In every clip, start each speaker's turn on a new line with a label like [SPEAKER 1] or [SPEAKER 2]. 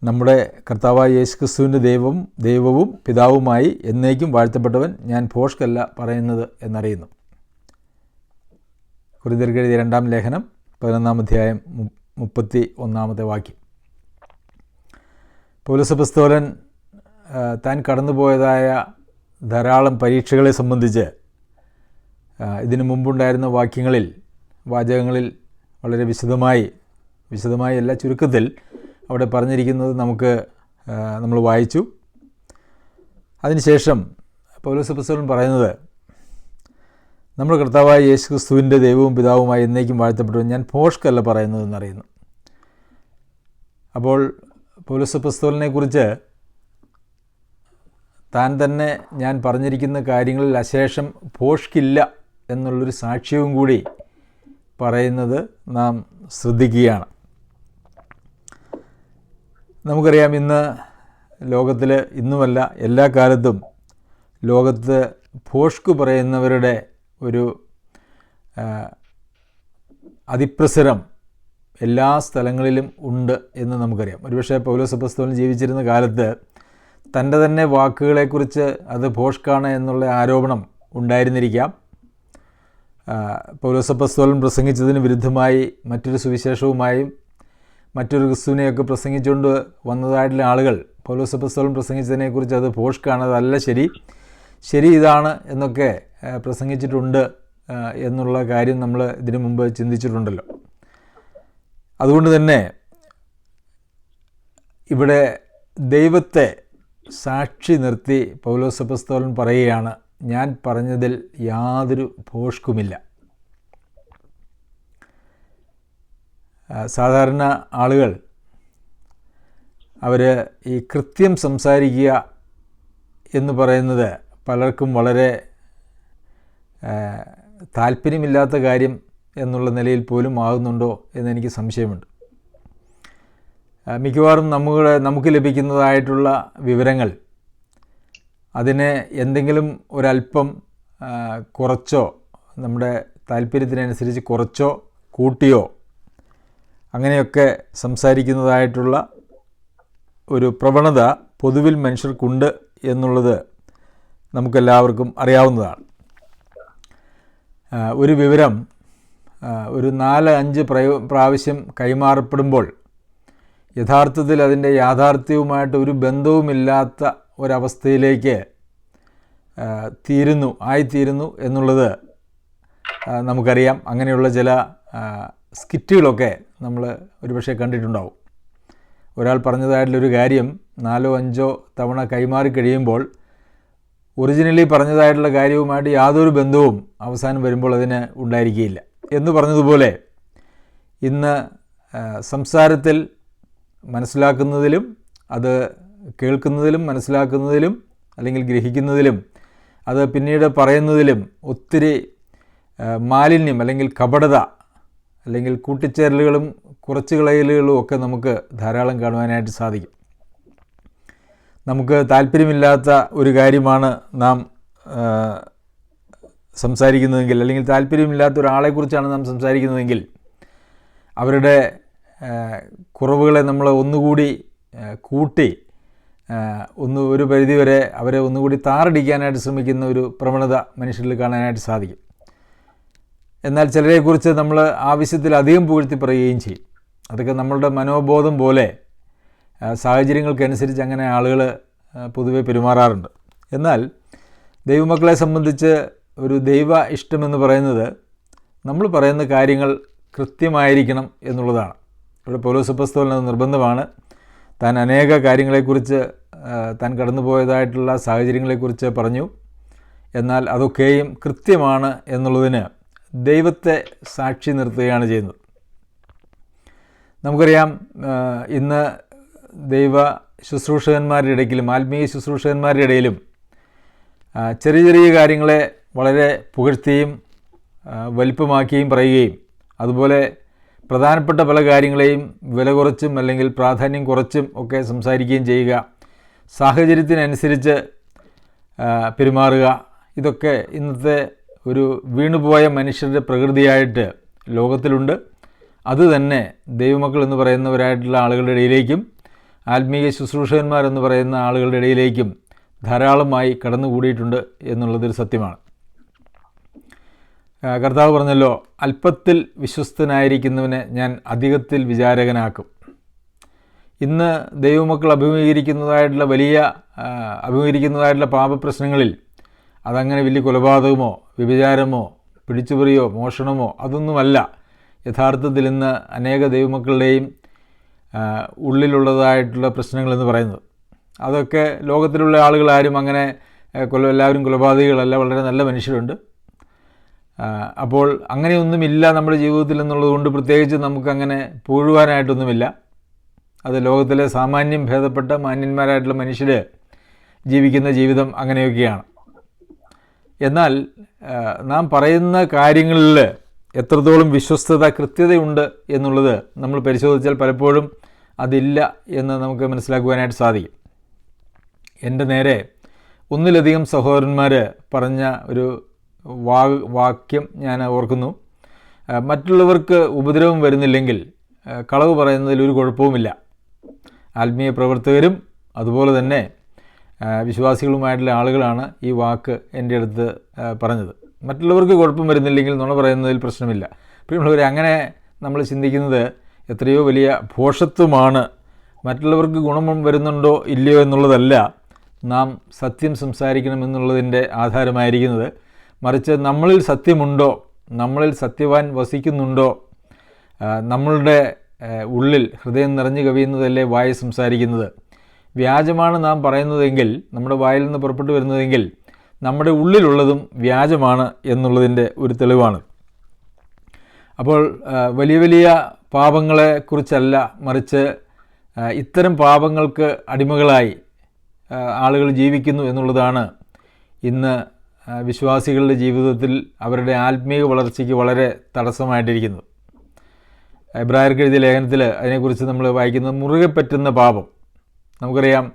[SPEAKER 1] നമ്മുടെ കർത്താവായ യേശുക്രിസ്തുവിൻ്റെ ദൈവവും പിതാവുമായി എന്നേക്കും വാഴ്ത്തപ്പെട്ടവൻ ഞാൻ ഭോഷ്കല്ല പറയുന്നത് എന്നറിയുന്നു. കൊരിന്ത്യർക്ക് എഴുതിയ 2-ാം ലേഖനം 11-ാം അധ്യായം 31-ാമത്തെ വാക്യം. പൗലോസ് അപ്പോസ്തലൻ താൻ കടന്നുപോയതായ ധാരാളം പരീക്ഷകളെ സംബന്ധിച്ച് ഇതിനു മുമ്പുണ്ടായിരുന്ന വാചകങ്ങളിൽ വളരെ വിശദമായി അല്ല, ചുരുക്കത്തിൽ അവിടെ പറഞ്ഞിരിക്കുന്നത് നമ്മൾ വായിച്ചു. അതിനുശേഷം പൗലോസ് അപ്പോസ്തലൻ പറയുന്നത്, നമ്മുടെ കർത്താവായ യേശുക്രിസ്തുവിൻ്റെ ദൈവവും പിതാവുമായി എന്നേക്കും വാഴ്ത്തപ്പെട്ടവൻ ഞാൻ ഭോഷ്കല്ല പറയുന്നതെന്നറിയുന്നു. അപ്പോൾ പൗലോസ് അപ്പോസ്തലനെക്കുറിച്ച് താൻ തന്നെ ഞാൻ പറഞ്ഞിരിക്കുന്ന കാര്യങ്ങളിൽ അശേഷം ഭോഷ്കില്ല എന്നുള്ളൊരു സാക്ഷ്യവും കൂടി പറയുന്നത് നാം ശ്രദ്ധിക്കുകയാണ്. നമുക്കറിയാം, ഇന്ന് ലോകത്തിൽ, ഇന്നുമല്ല എല്ലാ കാലത്തും ലോകത്ത് ഭോഷ്ക് പറയുന്നവരുടെ ഒരു അതിപ്രസരം എല്ലാ സ്ഥലങ്ങളിലും ഉണ്ട് എന്ന് നമുക്കറിയാം. ഒരുപക്ഷെ പൗലോസ് അപ്പോസ്തലൻ ജീവിച്ചിരുന്ന കാലത്ത് തൻ്റെ തന്നെ വാക്കുകളെക്കുറിച്ച് അത് ഭോഷ്കാണ് എന്നുള്ള ആരോപണം ഉണ്ടായിരുന്നിരിക്കാം. പൗലോസ് അപ്പോസ്തലൻ പ്രസംഗിച്ചതിന് വിരുദ്ധമായി മറ്റൊരു സുവിശേഷവുമായും മറ്റൊരു ക്രിസ്തുവിനെയൊക്കെ പ്രസംഗിച്ചുകൊണ്ട് വന്നതായിട്ടുള്ള ആളുകൾ പൗലോസ് അപ്പോസ്തലൻ പ്രസംഗിച്ചതിനെക്കുറിച്ച് അത് ഭോഷ്കാണ്, അതല്ല ശരി ഇതാണ് എന്നൊക്കെ പ്രസംഗിച്ചിട്ടുണ്ട് എന്നുള്ള കാര്യം നമ്മൾ ഇതിനു മുമ്പ് ചിന്തിച്ചിട്ടുണ്ടല്ലോ. അതുകൊണ്ട് തന്നെ ഇവിടെ ദൈവത്തെ സാക്ഷി നിർത്തി പൗലോസ് അപ്പോസ്തലൻ പറയുകയാണ്, ഞാൻ പറഞ്ഞതിൽ യാതൊരു ഭോഷ്കുമില്ല. സാധാരണ ആളുകൾ അവർ ഈ കൃത്യം സംസാരിക്കുക എന്ന് പറയുന്നത് പലർക്കും വളരെ താല്പര്യമില്ലാത്ത കാര്യം എന്നുള്ള നിലയിൽ പോലും ആകുന്നുണ്ടോ എന്നെനിക്ക് സംശയമുണ്ട്. മിക്കവാറും നമുക്ക് ലഭിക്കുന്നതായിട്ടുള്ള വിവരങ്ങൾ അതിനെ എന്തെങ്കിലും ഒരല്പം കുറച്ചോ, നമ്മുടെ താല്പര്യത്തിനനുസരിച്ച് കുറച്ചോ കൂട്ടിയോ അങ്ങനെയൊക്കെ സംസാരിക്കുന്നതായിട്ടുള്ള ഒരു പ്രവണത പൊതുവിൽ മനുഷ്യർക്കുണ്ട് എന്നുള്ളത് നമുക്കെല്ലാവർക്കും അറിയാവുന്നതാണ്. ഒരു വിവരം ഒരു 4-5 പ്രാവശ്യം കൈമാറപ്പെടുമ്പോൾ യഥാർത്ഥത്തിൽ അതിൻ്റെ യാഥാർത്ഥ്യവുമായിട്ട് ഒരു ബന്ധവുമില്ലാത്ത ഒരവസ്ഥയിലേക്ക് ആയിത്തീരുന്നു എന്നുള്ളത് നമുക്കറിയാം. അങ്ങനെയുള്ള ചില സ്കിറ്റുകളൊക്കെ നമ്മൾ ഒരുപക്ഷെ കണ്ടിട്ടുണ്ടാവും. ഒരാൾ പറഞ്ഞതായിട്ടുള്ളൊരു കാര്യം 4-5 തവണ കൈമാറി കഴിയുമ്പോൾ ഒറിജിനലി പറഞ്ഞതായിട്ടുള്ള കാര്യവുമായിട്ട് യാതൊരു ബന്ധവും അവസാനം വരുമ്പോൾ അതിന് ഉണ്ടായിരിക്കുകയില്ല എന്ന് പറഞ്ഞതുപോലെ, ഇന്ന് സംസാരത്തിൽ മനസ്സിലാക്കുന്നതിലും അത് കേൾക്കുന്നതിലും മനസ്സിലാക്കുന്നതിലും അല്ലെങ്കിൽ ഗ്രഹിക്കുന്നതിലും അത് പിന്നീട് പറയുന്നതിലും ഒത്തിരി മാലിന്യം അല്ലെങ്കിൽ കപടത അല്ലെങ്കിൽ കൂട്ടിച്ചേരലുകളും കുറച്ചുകളയലുകളും ഒക്കെ നമുക്ക് ധാരാളം കാണുവാനായിട്ട് സാധിക്കും. നമുക്ക് താല്പര്യമില്ലാത്ത ഒരു കാര്യമാണ് നാം സംസാരിക്കുന്നതെങ്കിൽ, അല്ലെങ്കിൽ താല്പര്യമില്ലാത്ത ഒരാളെക്കുറിച്ചാണ് നാം സംസാരിക്കുന്നതെങ്കിൽ അവരുടെ കുറവുകളെ നമ്മൾ ഒന്നുകൂടി കൂട്ടി ഒരു പരിധിവരെ അവരെ ഒന്നുകൂടി താറടിക്കാനായിട്ട് ശ്രമിക്കുന്ന ഒരു പ്രവണത മനുഷ്യരിൽ കാണാനായിട്ട് സാധിക്കും. എന്നാൽ ചിലരെക്കുറിച്ച് നമ്മൾ ആവശ്യത്തിലധികം പുകഴ്ത്തി പറയുകയും ചെയ്യും. അതൊക്കെ നമ്മളുടെ മനോബോധം പോലെ സാഹചര്യങ്ങൾക്കനുസരിച്ച് അങ്ങനെ ആളുകൾ പൊതുവെ പെരുമാറാറുണ്ട്. എന്നാൽ ദൈവമക്കളെ സംബന്ധിച്ച് ഒരു ദൈവ ഇഷ്ടമെന്ന് പറയുന്നത് നമ്മൾ പറയുന്ന കാര്യങ്ങൾ കൃത്യമായിരിക്കണം എന്നുള്ളതാണ്. ഇവിടെ പൗലോസ് അപ്പോസ്തലന് നിർബന്ധമാണ്. താൻ അനേക കാര്യങ്ങളെക്കുറിച്ച്, താൻ കടന്നുപോയതായിട്ടുള്ള സാഹചര്യങ്ങളെക്കുറിച്ച് പറഞ്ഞു. എന്നാൽ അതൊക്കെയും കൃത്യമാണ് എന്നുള്ളതിന് ദൈവത്തെ സാക്ഷി നിർത്തുകയാണ് ചെയ്യുന്നത്. നമുക്കറിയാം, ഇന്ന് ദൈവ ശുശ്രൂഷകന്മാരുടെ ഇടയ്ക്കിലും ആത്മീയ ശുശ്രൂഷകന്മാരുടെ ഇടയിലും ചെറിയ കാര്യങ്ങളെ വളരെ പുകഴ്ത്തിയും വലിപ്പമാക്കിയും പറയുകയും അതുപോലെ പ്രധാനപ്പെട്ട പല കാര്യങ്ങളെയും വില കുറച്ചും അല്ലെങ്കിൽ പ്രാധാന്യം കുറച്ചും ഒക്കെ സംസാരിക്കുകയും ചെയ്യുക, സാഹചര്യത്തിനനുസരിച്ച് പെരുമാറുക, ഇതൊക്കെ ഇന്നത്തെ ഒരു വീണുപോയ മനുഷ്യരുടെ പ്രകൃതിയായിട്ട് ലോകത്തിലുണ്ട്. അതുതന്നെ ദൈവമക്കൾ എന്ന് പറയുന്നവരായിട്ടുള്ള ആളുകളുടെ ഇടയിലേക്കും ആത്മീയ ശുശ്രൂഷകന്മാരെന്ന് പറയുന്ന ആളുകളുടെ ഇടയിലേക്കും ധാരാളമായി കടന്നുകൂടിയിട്ടുണ്ട് എന്നുള്ളതൊരു സത്യമാണ്. കർത്താവ് പറഞ്ഞല്ലോ, അല്പത്തിൽ വിശ്വസ്തനായിരിക്കുന്നവനെ ഞാൻ അധികത്തിൽ വിചാരകനാക്കും. ഇന്ന് ദൈവമക്കൾ അഭിമുഖീകരിക്കുന്നതായിട്ടുള്ള പാപപ്രശ്നങ്ങളിൽ അതങ്ങനെ വലിയ കൊലപാതകമോ വ്യഭിചാരമോ പിടിച്ചുപറിയോ മോഷണമോ അതൊന്നുമല്ല യഥാർത്ഥത്തിൽ ഇന്ന് അനേക ദൈവമക്കളുടെയും ഉള്ളിലുള്ളതായിട്ടുള്ള പ്രശ്നങ്ങളെന്ന് പറയുന്നത്. അതൊക്കെ ലോകത്തിലുള്ള ആളുകളാരും അങ്ങനെ എല്ലാവരും കൊലപാതകികളല്ല, വളരെ നല്ല മനുഷ്യരുണ്ട്. അപ്പോൾ അങ്ങനെയൊന്നുമില്ല നമ്മുടെ ജീവിതത്തിൽ എന്നുള്ളതുകൊണ്ട് പ്രത്യേകിച്ച് നമുക്കങ്ങനെ പൂഴുവാനായിട്ടൊന്നുമില്ല. അത് ലോകത്തിലെ സാമാന്യം ഭേദപ്പെട്ട മാന്യന്മാരായിട്ടുള്ള മനുഷ്യർ ജീവിക്കുന്ന ജീവിതം അങ്ങനെയൊക്കെയാണ്. എന്നാൽ നാം പറയുന്ന കാര്യങ്ങളിൽ എത്രത്തോളം വിശ്വസ്തത, കൃത്യതയുണ്ട് എന്നുള്ളത് നമ്മൾ പരിശോധിച്ചാൽ പലപ്പോഴും അതില്ല എന്ന് നമുക്ക് മനസ്സിലാക്കുവാനായിട്ട് സാധിക്കും. എൻ്റെ നേരെ ഒന്നിലധികം സഹോദരന്മാർ പറഞ്ഞ ഒരു വാക്യം ഞാൻ ഓർക്കുന്നു. മറ്റുള്ളവർക്ക് ഉപദ്രവം വരുന്നില്ലെങ്കിൽ കളവ് പറയുന്നതിൽ ഒരു കുഴപ്പവുമില്ല. ആത്മീയ പ്രവർത്തകരും അതുപോലെ തന്നെ വിശ്വാസികളുമായിട്ടുള്ള ആളുകളാണ് ഈ വാക്ക് എൻ്റെ അടുത്ത് പറഞ്ഞത്. മറ്റുള്ളവർക്ക് കുഴപ്പം വരുന്നില്ലെങ്കിൽ നുണ പറയുന്നതിൽ പ്രശ്നമില്ല. പ്രിയമുള്ളവരെ, അങ്ങനെ നമ്മൾ ചിന്തിക്കുന്നത് എത്രയോ വലിയ ഭോഷത്വമാണ്. മറ്റുള്ളവർക്ക് ഗുണം വരുന്നുണ്ടോ ഇല്ലയോ എന്നുള്ളതല്ല നാം സത്യം സംസാരിക്കണമെന്നുള്ളതിൻ്റെ ആധാരമായിരിക്കുന്നത്. മറിച്ച് നമ്മളിൽ സത്യമുണ്ടോ, നമ്മളിൽ സത്യവാൻ വസിക്കുന്നുണ്ടോ, നമ്മളുടെ ഉള്ളിൽ ഹൃദയം നിറഞ്ഞു കവിയുന്നതല്ലേ വായ സംസാരിക്കുന്നത്. വ്യാജമാണ് നാം പറയുന്നതെങ്കിൽ, നമ്മുടെ വായിൽ നിന്ന് പുറപ്പെട്ടു വരുന്നതെങ്കിൽ നമ്മുടെ ഉള്ളിലുള്ളതും വ്യാജമാണ് എന്നുള്ളതിൻ്റെ ഒരു തെളിവാണ്. അപ്പോൾ വലിയ വലിയ പാപങ്ങളെക്കുറിച്ചല്ല, മറിച്ച് ഇത്തരം പാപങ്ങൾക്ക് അടിമകളായി ആളുകൾ ജീവിക്കുന്നു എന്നുള്ളതാണ് ഇന്ന് വിശ്വാസികളുടെ ജീവിതത്തിൽ അവരുടെ ആത്മീയ വളർച്ചയ്ക്ക് വളരെ തടസ്സമായിട്ടിരിക്കുന്നത്. എബ്രായർക്ക് എഴുതിയ ലേഖനത്തിൽ അതിനെക്കുറിച്ച് നമ്മൾ വായിക്കുന്നത് മുറുകെ പറ്റുന്ന പാപം. നമുക്കറിയാം,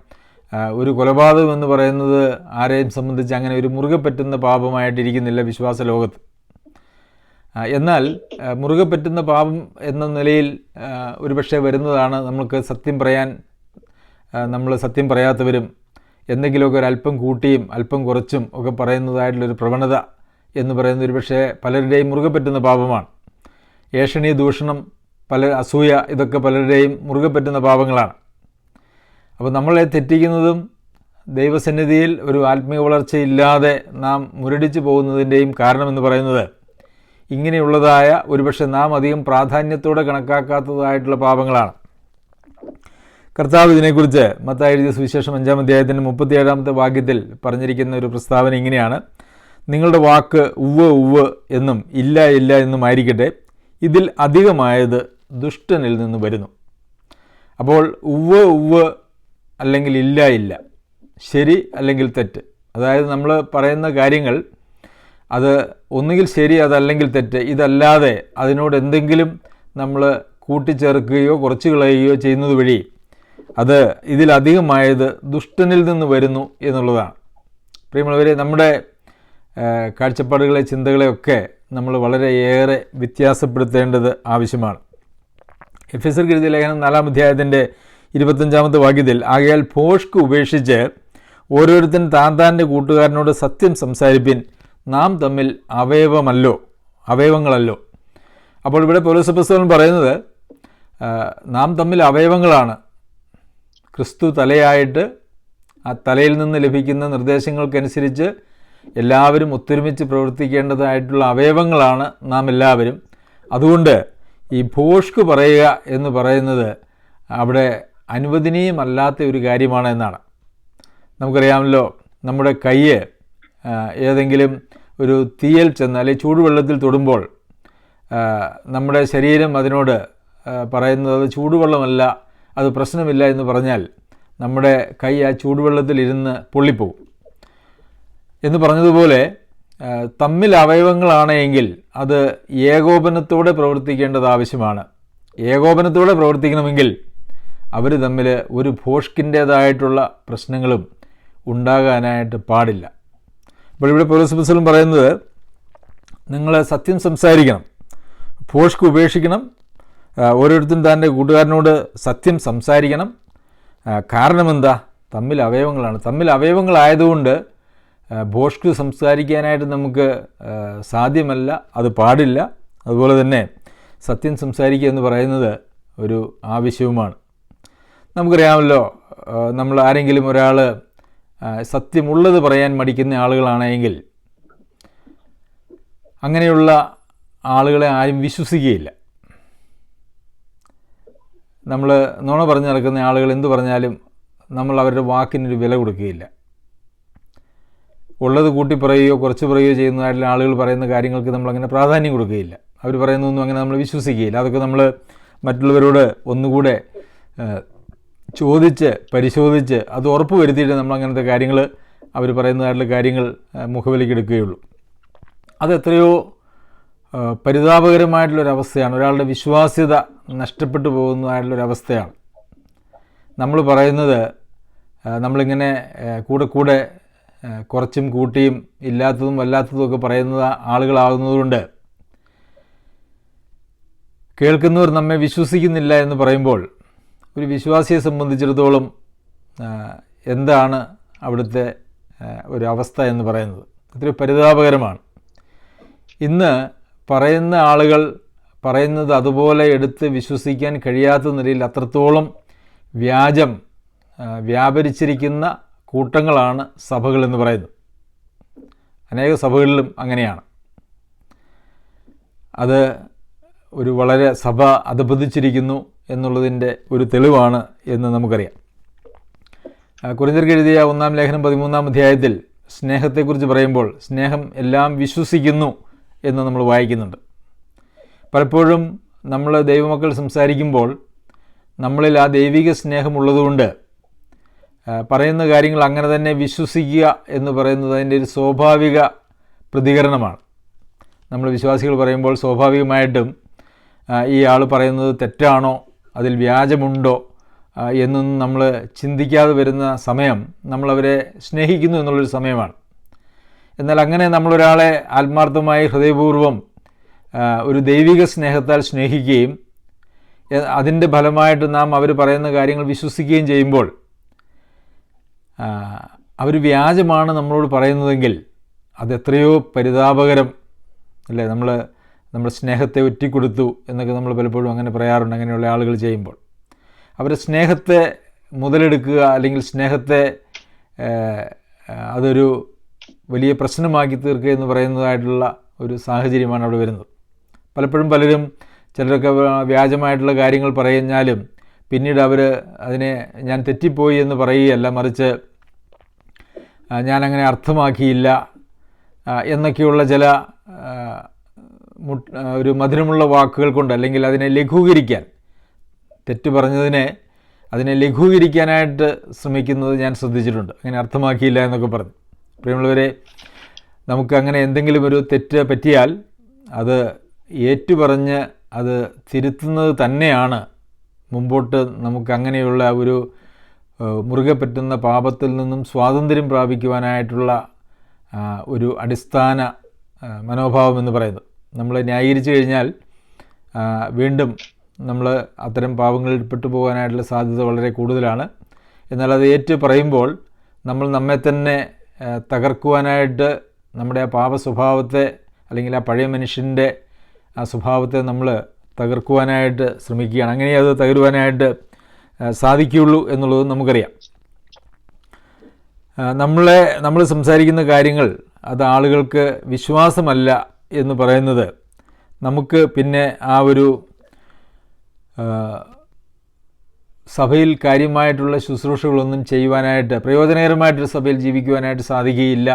[SPEAKER 1] ഒരു കൊലപാതകം എന്ന് പറയുന്നത് ആരെയും സംബന്ധിച്ച് അങ്ങനെ ഒരു മുറുകെ പറ്റുന്ന പാപമായിട്ടിരിക്കുന്നില്ല വിശ്വാസ ലോകത്ത്. എന്നാൽ മുറുകെ പറ്റുന്ന പാപം എന്ന നിലയിൽ ഒരുപക്ഷെ വരുന്നതാണ് നമുക്ക് നമ്മൾ സത്യം പറയാത്തവരും എന്തെങ്കിലുമൊക്കെ ഒരല്പം കൂട്ടിയും അല്പം കുറച്ചും ഒക്കെ പറയുന്നതായിട്ടുള്ളൊരു പ്രവണത എന്ന് പറയുന്നത് ഒരുപക്ഷെ പലരുടെയും മുറുകെ പറ്റുന്ന പാപമാണ്. ഏഷണി, ദൂഷണം, അസൂയ, ഇതൊക്കെ പലരുടെയും മുറുകെ പറ്റുന്ന പാപങ്ങളാണ്. അപ്പോൾ നമ്മളെ തെറ്റിക്കുന്നതും ദൈവസന്നിധിയിൽ ഒരു ആത്മീയ വളർച്ചയില്ലാതെ നാം മുരടിച്ചു പോകുന്നതിൻ്റെയും കാരണമെന്ന് പറയുന്നത് ഇങ്ങനെയുള്ളതായ ഒരുപക്ഷെ നാം അധികം പ്രാധാന്യത്തോടെ കണക്കാക്കാത്തതായിട്ടുള്ള പാപങ്ങളാണ്. കർത്താവ് ഇതിനെക്കുറിച്ച് മത്തായി എഴുതിയ സുവിശേഷം 5-ാം അധ്യായത്തിൻ്റെ 37-ാമത്തെ വാക്യത്തിൽ പറഞ്ഞിരിക്കുന്ന ഒരു പ്രസ്താവന ഇങ്ങനെയാണ്: നിങ്ങളുടെ വാക്ക് ഉവ്വ് ഉവ്വ് എന്നും ഇല്ല ഇല്ല എന്നും ആയിരിക്കട്ടെ, ഇതിൽ അധികമായത് ദുഷ്ടനിൽ നിന്ന് വരുന്നു. അപ്പോൾ ഉവ്വ് ഉവ്വ് അല്ലെങ്കിൽ ഇല്ല ഇല്ല, ശരി അല്ലെങ്കിൽ തെറ്റ്, അതായത് നമ്മൾ പറയുന്ന കാര്യങ്ങൾ അത് ഒന്നുകിൽ ശരി അതല്ലെങ്കിൽ തെറ്റ്, ഇതല്ലാതെ അതിനോട് എന്തെങ്കിലും നമ്മൾ കൂട്ടിച്ചേർക്കുകയോ കുറച്ച് കളയുകയോ ചെയ്യുന്നത് വഴി അത് ഇതിലധികമായത് ദുഷ്ടനിൽ നിന്ന് വരുന്നു എന്നുള്ളതാണ്. പ്രിയമുള്ളവരെ, നമ്മുടെ കാഴ്ചപ്പാടുകളെ, ചിന്തകളെയൊക്കെ നമ്മൾ വളരെയേറെ വ്യത്യാസപ്പെടുത്തേണ്ടത് ആവശ്യമാണ്. എഫെസ്യർക്ക് എഴുതിയ ലേഖനം 4-ാം അധ്യായത്തിൻ്റെ 25-ാമത്തെ വാക്യത്തിൽ, ആകയാൽ ഭോഷ്ക് ഉപേക്ഷിച്ച് ഓരോരുത്തൻ താൻ്റെ കൂട്ടുകാരനോട് സത്യം സംസാരിപ്പിൻ, നാം തമ്മിൽ അവയവങ്ങളല്ലോ. അപ്പോൾ ഇവിടെ പൗലോസ് അപ്പോസ്തലൻ പറയുന്നത് നാം തമ്മിൽ അവയവങ്ങളാണ്. ക്രിസ്തു തലയായിട്ട് ആ തലയിൽ നിന്ന് ലഭിക്കുന്ന നിർദ്ദേശങ്ങൾക്കനുസരിച്ച് എല്ലാവരും ഒത്തൊരുമിച്ച് പ്രവർത്തിക്കേണ്ടതായിട്ടുള്ള അവയവങ്ങളാണ് നാം എല്ലാവരും. അതുകൊണ്ട് ഈ ഭോഷ്ക് പറയുക എന്ന് പറയുന്നത് അവിടെ അനുവദനീയമല്ലാത്ത ഒരു കാര്യമാണ് എന്നാണ്. നമുക്കറിയാമല്ലോ, നമ്മുടെ കൈ ഏതെങ്കിലും ഒരു തീയിൽ ചെന്ന് അല്ലെങ്കിൽ ചൂടുവെള്ളത്തിൽ തൊടുമ്പോൾ നമ്മുടെ ശരീരം അതിനോട് പറയുന്നത് അത് ചൂടുവെള്ളമല്ല, അത് പ്രശ്നമില്ല എന്ന് പറഞ്ഞാൽ നമ്മുടെ കൈ ആ ചൂടുവെള്ളത്തിൽ ഇരുന്ന് പൊള്ളിപ്പോവും എന്ന് പറഞ്ഞതുപോലെ തമ്മിൽ അവയവങ്ങളാണെങ്കിൽ അത് ഏകോപനത്തോടെ പ്രവർത്തിക്കേണ്ടത് ആവശ്യമാണ്. ഏകോപനത്തോടെ പ്രവർത്തിക്കണമെങ്കിൽ അവർ തമ്മിൽ ഒരു ഭോഷ്കിൻ്റേതായിട്ടുള്ള പ്രശ്നങ്ങളും ഉണ്ടാകാനായിട്ട് പാടില്ല. അപ്പോൾ ഇവിടെ പൗലോസ് അപ്പോസ്തലൻ പറയുന്നത് നിങ്ങൾ സത്യം സംസാരിക്കണം, ഭോഷ്ക് ഉപേക്ഷിക്കണം, ഓരോരുത്തരും തൻ്റെ കൂട്ടുകാരനോട് സത്യം സംസാരിക്കണം, കാരണമെന്താ? തമ്മിൽ അവയവങ്ങളാണ്. തമ്മിൽ അവയവങ്ങളായതുകൊണ്ട് ഭോഷ്ക് സംസാരിക്കാനായിട്ട് നമുക്ക് സാധ്യമല്ല, അത് പാടില്ല. അതുപോലെ തന്നെ സത്യം സംസാരിക്കുക എന്ന് പറയുന്നത് ഒരു ആവശ്യവുമാണ്. നമുക്കറിയാമല്ലോ, നമ്മൾ ആരെങ്കിലും ഒരാൾ സത്യമുള്ളത് പറയാൻ മടിക്കുന്ന ആളുകളാണെങ്കിൽ അങ്ങനെയുള്ള ആളുകളെ ആരും വിശ്വസിക്കുകയില്ല. നമ്മൾ നുണ പറഞ്ഞു നടക്കുന്ന ആളുകൾ എന്തു പറഞ്ഞാലും നമ്മൾ അവരുടെ വാക്കിനൊരു വില കൊടുക്കുകയില്ല. ഉള്ളത് കൂട്ടി പറയുകയോ കുറച്ച് പറയുകയോ ചെയ്യുന്നതായിട്ടുള്ള ആളുകൾ പറയുന്ന കാര്യങ്ങൾക്ക് നമ്മളങ്ങനെ പ്രാധാന്യം കൊടുക്കുകയില്ല. അവർ പറയുന്നതൊന്നും അങ്ങനെ നമ്മൾ വിശ്വസിക്കുകയില്ല. അതൊക്കെ നമ്മൾ മറ്റുള്ളവരോട് ഒന്നുകൂടെ ചോദിച്ച് പരിശോധിച്ച് അത് ഉറപ്പ് വരുത്തിയിട്ട് നമ്മൾ അങ്ങനത്തെ കാര്യങ്ങൾ, അവർ പറയുന്നതായിട്ടുള്ള കാര്യങ്ങൾ മുഖവിലേക്ക് എടുക്കുകയുള്ളൂ. അതെത്രയോ പരിതാപകരമായിട്ടുള്ളൊരവസ്ഥയാണ്. ഒരാളുടെ വിശ്വാസ്യത നഷ്ടപ്പെട്ടു പോകുന്നതായിട്ടുള്ളൊരവസ്ഥയാണ്. നമ്മൾ പറയുന്നത് നമ്മളിങ്ങനെ കൂടെ കുറച്ചും കൂട്ടിയും ഇല്ലാത്തതും വല്ലാത്തതും ഒക്കെ പറയുന്ന ആളുകളാകുന്നതുകൊണ്ട് കേൾക്കുന്നവർ നമ്മെ വിശ്വസിക്കുന്നില്ല എന്ന് പറയുമ്പോൾ ഒരു വിശ്വാസിയെ സംബന്ധിച്ചിടത്തോളം എന്താണ് അവിടുത്തെ ഒരു അവസ്ഥ എന്ന് പറയുന്നത്? ഇത്തിരി പരിതാപകരമാണ്. ഇന്ന് പറയുന്ന ആളുകൾ പറയുന്നത് അതുപോലെ എടുത്ത് വിശ്വസിക്കാൻ കഴിയാത്ത നിലയിൽ അത്രത്തോളം വ്യാജം വ്യാപരിച്ചിരിക്കുന്ന കൂട്ടങ്ങളാണ് സഭകൾ എന്ന് പറയുന്നത്. അനേക സഭകളിലും അങ്ങനെയാണ്. അത് ഒരു വളരെ സഭ അധപതിച്ചിരിക്കുന്നു എന്നുള്ളതിൻ്റെ ഒരു തെളിവാണ് എന്ന് നമുക്കറിയാം. കൊരിന്ത്യർക്ക് എഴുതിയ 1-ാം ലേഖനം 13-ാം അധ്യായത്തിൽ സ്നേഹത്തെക്കുറിച്ച് പറയുമ്പോൾ സ്നേഹം എല്ലാം വിശ്വസിക്കുന്നു എന്ന് നമ്മൾ വായിക്കുന്നുണ്ട്. പലപ്പോഴും നമ്മൾ ദൈവമക്കൾ സംസാരിക്കുമ്പോൾ നമ്മളിൽ ആ ദൈവിക സ്നേഹമുള്ളതുകൊണ്ട് പറയുന്ന കാര്യങ്ങൾ അങ്ങനെ തന്നെ വിശ്വസിക്കുക എന്ന് പറയുന്നത് അതിൻ്റെ ഒരു സ്വാഭാവിക പ്രതികരണമാണ്. നമ്മൾ വിശ്വാസികൾ പറയുമ്പോൾ സ്വാഭാവികമായിട്ടും ഈ ആൾ പറയുന്നത് തെറ്റാണോ, അതിൽ വ്യാജമുണ്ടോ എന്നൊന്നും നമ്മൾ ചിന്തിക്കാതെ വരുന്ന സമയം നമ്മളവരെ സ്നേഹിക്കുന്നു എന്നുള്ളൊരു സമയമാണ്. എന്നാൽ അങ്ങനെ നമ്മളൊരാളെ ആത്മാർത്ഥമായി ഹൃദയപൂർവ്വം ഒരു ദൈവിക സ്നേഹത്താൽ സ്നേഹിക്കുകയും അതിൻ്റെ ഫലമായിട്ട് നാം അവർ പറയുന്ന കാര്യങ്ങൾ വിശ്വസിക്കുകയും ചെയ്യുമ്പോൾ അവർ വ്യാജമാണ് നമ്മളോട് പറയുന്നതെങ്കിൽ അതെത്രയോ പരിതാപകരം അല്ലേ? നമ്മുടെ സ്നേഹത്തെ ഒറ്റിക്കൊടുത്തു എന്നൊക്കെ നമ്മൾ പലപ്പോഴും അങ്ങനെ പറയാറുണ്ട്. അങ്ങനെയുള്ള ആളുകൾ ചെയ്യുമ്പോൾ അവരുടെ സ്നേഹത്തെ മുതലെടുക്കുക അല്ലെങ്കിൽ സ്നേഹത്തെ അതൊരു വലിയ പ്രശ്നമാക്കി തീർക്കുക എന്ന് പറയുന്നതായിട്ടുള്ള ഒരു സാഹചര്യമാണ് അവിടെ വരുന്നത്. പലപ്പോഴും പലരും ചിലരൊക്കെ വ്യാജമായിട്ടുള്ള കാര്യങ്ങൾ പറഞ്ഞാലും പിന്നീട് അവർ അതിനെ ഞാൻ തെറ്റിപ്പോയി എന്ന് പറയുകയല്ല, മറിച്ച് ഞാനങ്ങനെ അർത്ഥമാക്കിയില്ല എന്നൊക്കെയുള്ള ചില ഒരു മധുരമുള്ള വാക്കുകൾ കൊണ്ട് അല്ലെങ്കിൽ അതിനെ ലഘൂകരിക്കാൻ, തെറ്റ് പറഞ്ഞതിനെ അതിനെ ലഘൂകരിക്കാനായിട്ട് ശ്രമിക്കുന്നത് ഞാൻ ശ്രദ്ധിച്ചിട്ടുണ്ട്. അങ്ങനെ അർത്ഥമാക്കിയില്ല എന്നൊക്കെ പറഞ്ഞു. പ്രിയമുള്ളവരെ, നമുക്ക് അങ്ങനെ എന്തെങ്കിലും ഒരു തെറ്റ് പറ്റിയാൽ അത് ഏറ്റുപറഞ്ഞ് അത് തിരുത്തുന്നത് തന്നെയാണ് മുമ്പോട്ട് നമുക്ക് അങ്ങനെയുള്ള ഒരു മുറുകെ പറ്റുന്ന പാപത്തിൽ നിന്നും സ്വാതന്ത്ര്യം പ്രാപിക്കുവാനായിട്ടുള്ള ഒരു അടിസ്ഥാന മനോഭാവം എന്ന് പറയുന്നത്. നമ്മൾ ന്യായീകരിച്ചു കഴിഞ്ഞാൽ വീണ്ടും നമ്മൾ അത്തരം പാപങ്ങളിൽ പെട്ടുപോകാനായിട്ടുള്ള സാധ്യത വളരെ കൂടുതലാണ്. എന്നാൽ അത് ഏറ്റു പറയുമ്പോൾ നമ്മൾ നമ്മെ തന്നെ തകർക്കുവാനായിട്ട് നമ്മുടെ ആ പാപ സ്വഭാവത്തെ അല്ലെങ്കിൽ ആ പഴയ മനുഷ്യൻ്റെ ആ സ്വഭാവത്തെ നമ്മൾ തകർക്കുവാനായിട്ട് ശ്രമിക്കുകയാണ്. അങ്ങനെ അത് തകരുവാനായിട്ട് സാധിക്കുകയുള്ളൂ എന്നുള്ളത് നമുക്കറിയാം. നമ്മൾ സംസാരിക്കുന്ന കാര്യങ്ങൾ അത് ആളുകൾക്ക് വിശ്വാസമല്ല എന്ന് പറയുന്നത് നമുക്ക് പിന്നെ ആ ഒരു സഭയിൽ കാര്യമായിട്ടുള്ള ശുശ്രൂഷകളൊന്നും ചെയ്യുവാനായിട്ട്, പ്രയോജനകരമായിട്ടൊരു സഭയിൽ ജീവിക്കുവാനായിട്ട് സാധിക്കുകയില്ല.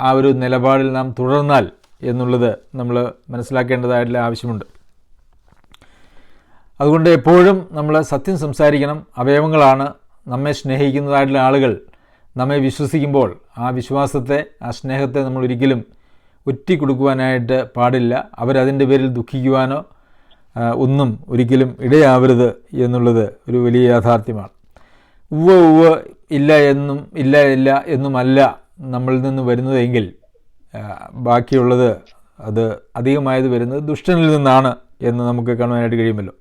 [SPEAKER 1] ആ ഒരു നിലപാടിൽ നാം തുടർന്നാൽ എന്നുള്ളത് നമ്മൾ മനസ്സിലാക്കേണ്ടതായിട്ടുള്ള ആവശ്യമുണ്ട്. അതുകൊണ്ട് എപ്പോഴും നമ്മൾ സത്യം സംസാരിക്കണം. അവയവങ്ങളാണ്. നമ്മെ സ്നേഹിക്കുന്നതായിട്ടുള്ള ആളുകൾ നമ്മെ വിശ്വസിക്കുമ്പോൾ ആ വിശ്വാസത്തെ, ആ സ്നേഹത്തെ നമ്മൾ ഒരിക്കലും ഒറ്റിക്കൊടുക്കുവാനായിട്ട് പാടില്ല. അവരതിൻ്റെ പേരിൽ ദുഃഖിക്കുവാനോ ഒന്നും ഒരിക്കലും ഇടയാവരുത് എന്നുള്ളത് ഒരു വലിയ യാഥാർത്ഥ്യമാണ്. ഉവ്വ് ഇല്ല എന്നുമല്ല നമ്മളിൽ നിന്ന് വരുന്നതെങ്കിൽ ബാക്കിയുള്ളത് അത് അധികമായത് വരുന്നത് ദുഷ്ടനിൽ നിന്നാണ് എന്ന് നമുക്ക് കാണുവാനായിട്ട് കഴിയുമല്ലോ.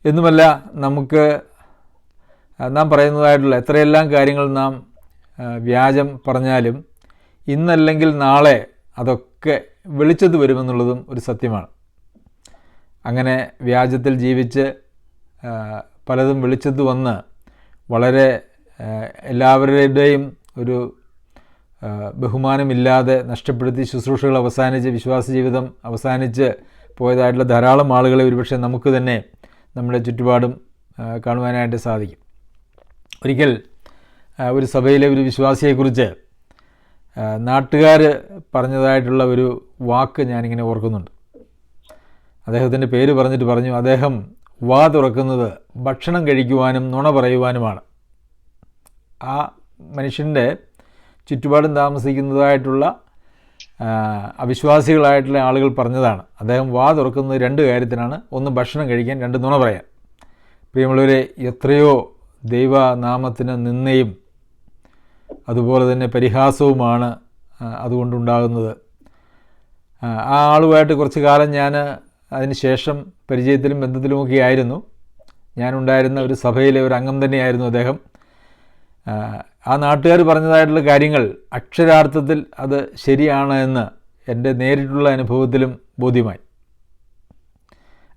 [SPEAKER 1] എന്നുമല്ല, നമുക്ക് നാം പറയുന്നതായിട്ടുള്ള എത്രയെല്ലാം കാര്യങ്ങൾ നാം വ്യാജം പറഞ്ഞാലും ഇന്നല്ലെങ്കിൽ നാളെ അതൊക്കെ വെളിച്ചത്ത് വരുമെന്നുള്ളതും ഒരു സത്യമാണ്. അങ്ങനെ വ്യാജത്തിൽ ജീവിച്ച് പലതും വെളിച്ചത്ത് വന്ന് വളരെ എല്ലാവരുടെയും ഒരു ബഹുമാനമില്ലാതെ നഷ്ടപ്പെടുത്തി ശുശ്രൂഷകൾ അവസാനിച്ച് വിശ്വാസ ജീവിതം അവസാനിച്ച് പോയതായിട്ടുള്ള ധാരാളം ആളുകളെ ഒരുപക്ഷെ നമുക്ക് തന്നെ നമ്മുടെ ചുറ്റുപാടും കാണുവാനായിട്ട് സാധിക്കും. ഒരിക്കൽ ഒരു സഭയിലെ ഒരു വിശ്വാസിയെക്കുറിച്ച് നാട്ടുകാർ പറഞ്ഞതായിട്ടുള്ള ഒരു വാക്ക് ഞാനിങ്ങനെ ഓർക്കുന്നുണ്ട്. അദ്ദേഹത്തിൻ്റെ പേര് പറഞ്ഞിട്ട് പറഞ്ഞു, അദ്ദേഹം വാ തുറക്കുന്നത് ഭക്ഷണം കഴിക്കുവാനും നുണ പറയുവാനുമാണ്. ആ മനുഷ്യൻ്റെ ചുറ്റുപാടും താമസിക്കുന്നതായിട്ടുള്ള അവിശ്വാസികളായിട്ടുള്ള ആളുകൾ പറഞ്ഞതാണ്. അദ്ദേഹം വാ തുറക്കുന്നത് 2 കാര്യത്തിനാണ്. ഒന്ന് ഭക്ഷണം കഴിക്കാൻ, 2 നുണ പറയാൻ. പ്രിയമുള്ളവരെ, എത്രയോ ദൈവനാമത്തിന് നിന്ദയും അതുപോലെ തന്നെ പരിഹാസവുമാണ് അതുകൊണ്ടുണ്ടാകുന്നത്. ആ ആളുമായിട്ട് കുറച്ച് കാലം ഞാൻ അതിന് ശേഷം പരിചയത്തിലും ബന്ധത്തിലുമൊക്കെ ആയിരുന്നു. ഞാനുണ്ടായിരുന്ന ഒരു സഭയിലെ ഒരു അംഗം തന്നെയായിരുന്നു അദ്ദേഹം. ആ നാട്ടുകാർ പറഞ്ഞതായിട്ടുള്ള കാര്യങ്ങൾ അക്ഷരാർത്ഥത്തിൽ അത് ശരിയാണ് എന്ന് എൻ്റെ നേരിട്ടുള്ള അനുഭവത്തിലും ബോധ്യമായി.